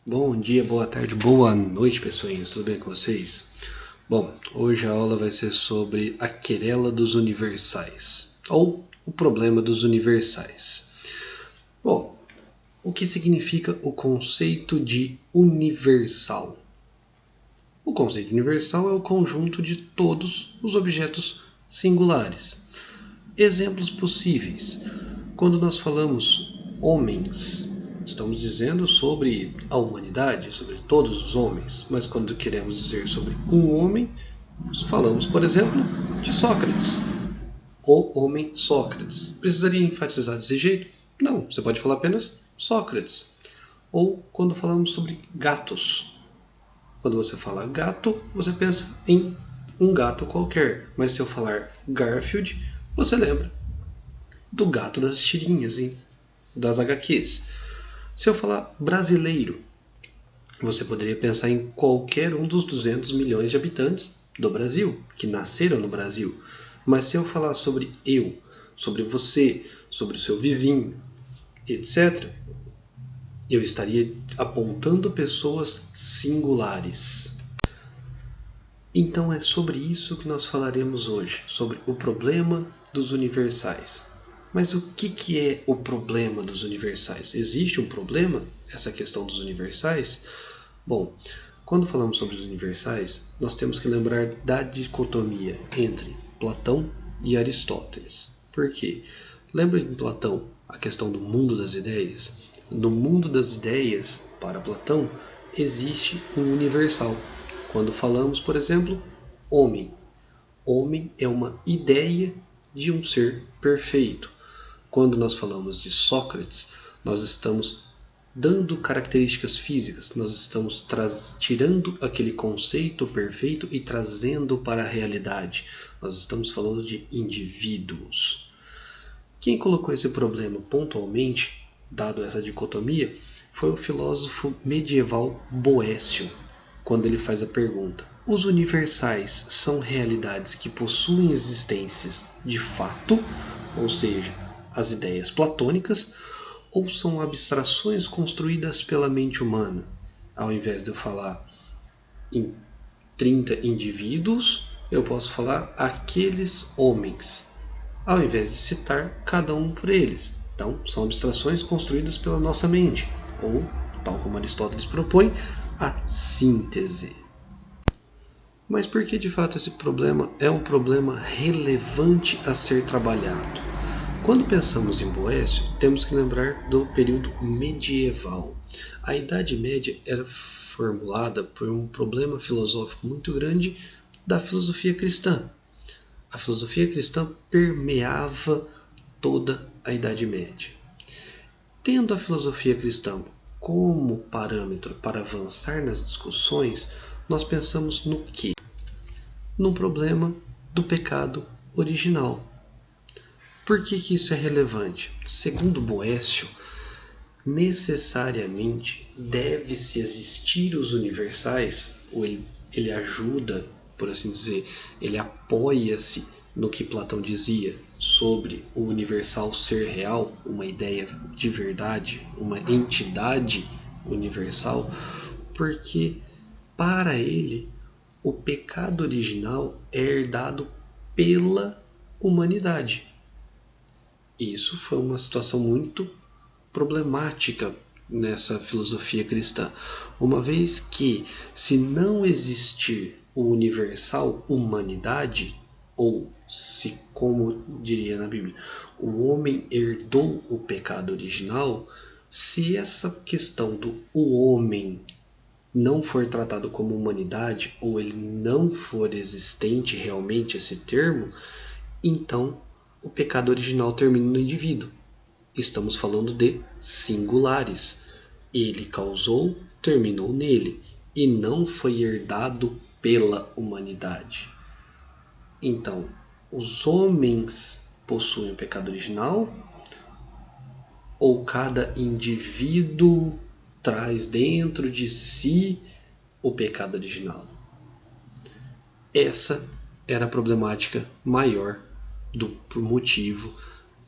Bom dia, boa tarde, boa noite, pessoinhas. Tudo bem com vocês? Bom, hoje a aula vai ser sobre a querela dos universais, ou o problema dos universais. Bom, o que significa o conceito de universal? O conceito de universal é o conjunto de todos os objetos singulares. Exemplos possíveis. Quando nós falamos homens, estamos dizendo sobre a humanidade, sobre todos os homens, mas quando queremos dizer sobre um homem, falamos, por exemplo, de Sócrates, o homem Sócrates. Precisaria enfatizar desse jeito? Não, você pode falar apenas Sócrates. Ou quando falamos sobre gatos. Quando você fala gato, você pensa em um gato qualquer, mas se eu falar Garfield, você lembra do gato das tirinhas, das HQs. Se eu falar brasileiro, você poderia pensar em qualquer um dos 200 milhões de habitantes do Brasil, que nasceram no Brasil. Mas se eu falar sobre eu, sobre você, sobre o seu vizinho, etc., eu estaria apontando pessoas singulares. Então é sobre isso que nós falaremos hoje, sobre o problema dos universais. Mas o que é o problema dos universais? Existe um problema, essa questão dos universais? Bom, quando falamos sobre os universais, nós temos que lembrar da dicotomia entre Platão e Aristóteles. Por quê? Lembra de Platão a questão do mundo das ideias? No mundo das ideias, para Platão, existe um universal. Quando falamos, por exemplo, homem. Homem é uma ideia de um ser perfeito. Quando nós falamos de Sócrates, nós estamos dando características físicas, nós estamos tirando aquele conceito perfeito e trazendo para a realidade. Nós estamos falando de indivíduos. Quem colocou esse problema pontualmente, dado essa dicotomia, foi o filósofo medieval Boécio, quando ele faz a pergunta: os universais são realidades que possuem existências de fato, ou seja, as ideias platônicas, ou são abstrações construídas pela mente humana? Ao invés de eu falar em 30 indivíduos, eu posso falar aqueles homens, ao invés de citar cada um por eles. Então, são abstrações construídas pela nossa mente, ou, tal como Aristóteles propõe, a síntese. Mas por que de fato esse problema é um problema relevante a ser trabalhado? Quando pensamos em Boécio, temos que lembrar do período medieval. A Idade Média era formulada por um problema filosófico muito grande da filosofia cristã. A filosofia cristã permeava toda a Idade Média. Tendo a filosofia cristã como parâmetro para avançar nas discussões, nós pensamos no quê? No problema do pecado original. Por que isso é relevante? Segundo Boécio, necessariamente deve-se existir os universais, ou ele ajuda, por assim dizer, ele apoia-se no que Platão dizia sobre o universal ser real, uma ideia de verdade, uma entidade universal, porque para ele o pecado original é herdado pela humanidade. Isso foi uma situação muito problemática nessa filosofia cristã, uma vez que, se não existir o universal humanidade, ou se, como diria na Bíblia, o homem herdou o pecado original, se essa questão do o homem não for tratado como humanidade, ou ele não for existente realmente esse termo, então o pecado original termina no indivíduo. Estamos falando de singulares. Ele causou, terminou nele, e não foi herdado pela humanidade. Então, os homens possuem o pecado original, ou cada indivíduo traz dentro de si o pecado original? Essa era a problemática maior do motivo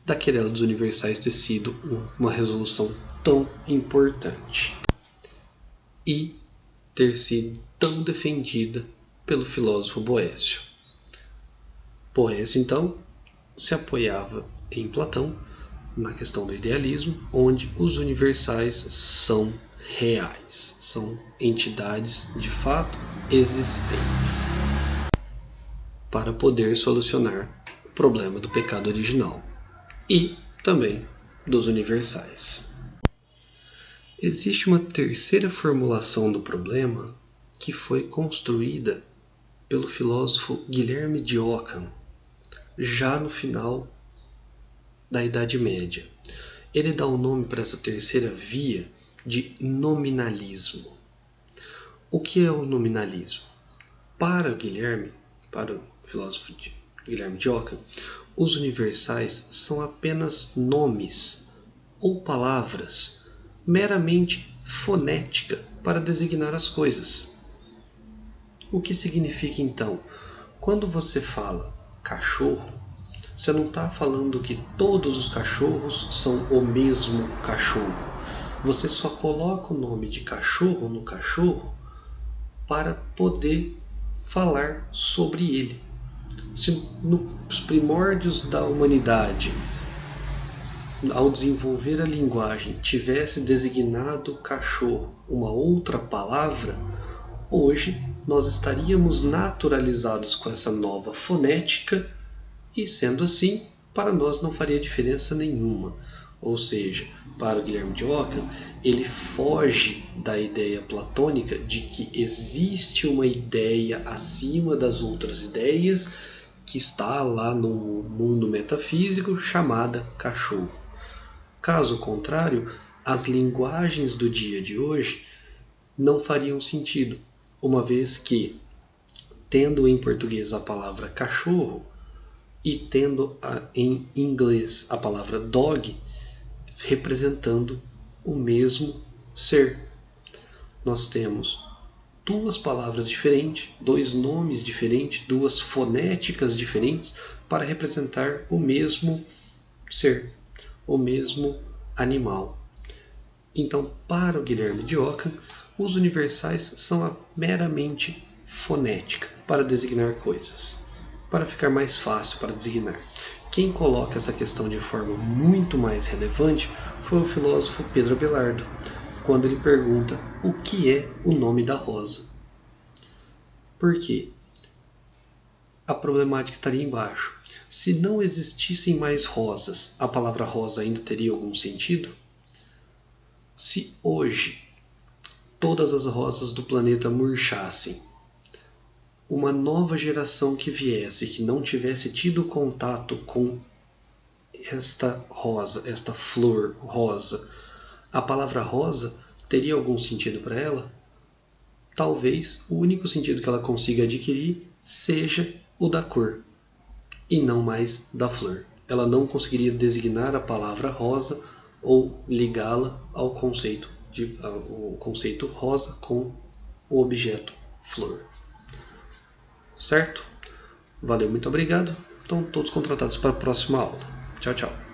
da querela dos universais ter sido uma resolução tão importante. e ter sido tão defendida pelo filósofo Boécio. Boécio, então, se apoiava em Platão na questão do idealismo, onde os universais são reais, são entidades de fato existentes, para poder solucionar o problema do pecado original e também dos universais. Existe uma terceira formulação do problema que foi construída pelo filósofo Guilherme de Ockham, já no final da Idade Média. Ele dá o nome para essa terceira via de nominalismo. O que é o nominalismo? Para o filósofo Guilherme de Ockham, os universais são apenas nomes ou palavras meramente fonética para designar as coisas. O que significa então? Quando você fala cachorro, você não está falando que todos os cachorros são o mesmo cachorro. Você só coloca o nome de cachorro no cachorro para poder falar sobre ele. Se nos primórdios da humanidade, ao desenvolver a linguagem, tivesse designado cachorro uma outra palavra, hoje nós estaríamos naturalizados com essa nova fonética e, sendo assim, para nós não faria diferença nenhuma. Ou seja, para o Guilherme de Ockham, ele foge da ideia platônica de que existe uma ideia acima das outras ideias que está lá no mundo metafísico chamada cachorro. Caso contrário, as linguagens do dia de hoje não fariam sentido, uma vez que, tendo em português a palavra cachorro e tendo em inglês a palavra dog, representando o mesmo ser. Nós temos duas palavras diferentes, dois nomes diferentes, duas fonéticas diferentes para representar o mesmo ser, o mesmo animal. Então, para o Guilherme de Ockham, os universais são meramente fonética para designar coisas, para ficar mais fácil para designar. Quem coloca essa questão de forma muito mais relevante foi o filósofo Pedro Abelardo, quando ele pergunta o que é o nome da rosa. Por quê? A problemática estaria embaixo. Se não existissem mais rosas, a palavra rosa ainda teria algum sentido? Se hoje todas as rosas do planeta murchassem, uma nova geração que viesse, que não tivesse tido contato com esta rosa, esta flor rosa, a palavra rosa teria algum sentido para ela? Talvez o único sentido que ela consiga adquirir seja o da cor, e não mais da flor. Ela não conseguiria designar a palavra rosa ou ligá-la ao conceito rosa com o objeto flor. Certo? Valeu, muito obrigado. Estão todos contratados para a próxima aula. Tchau, tchau.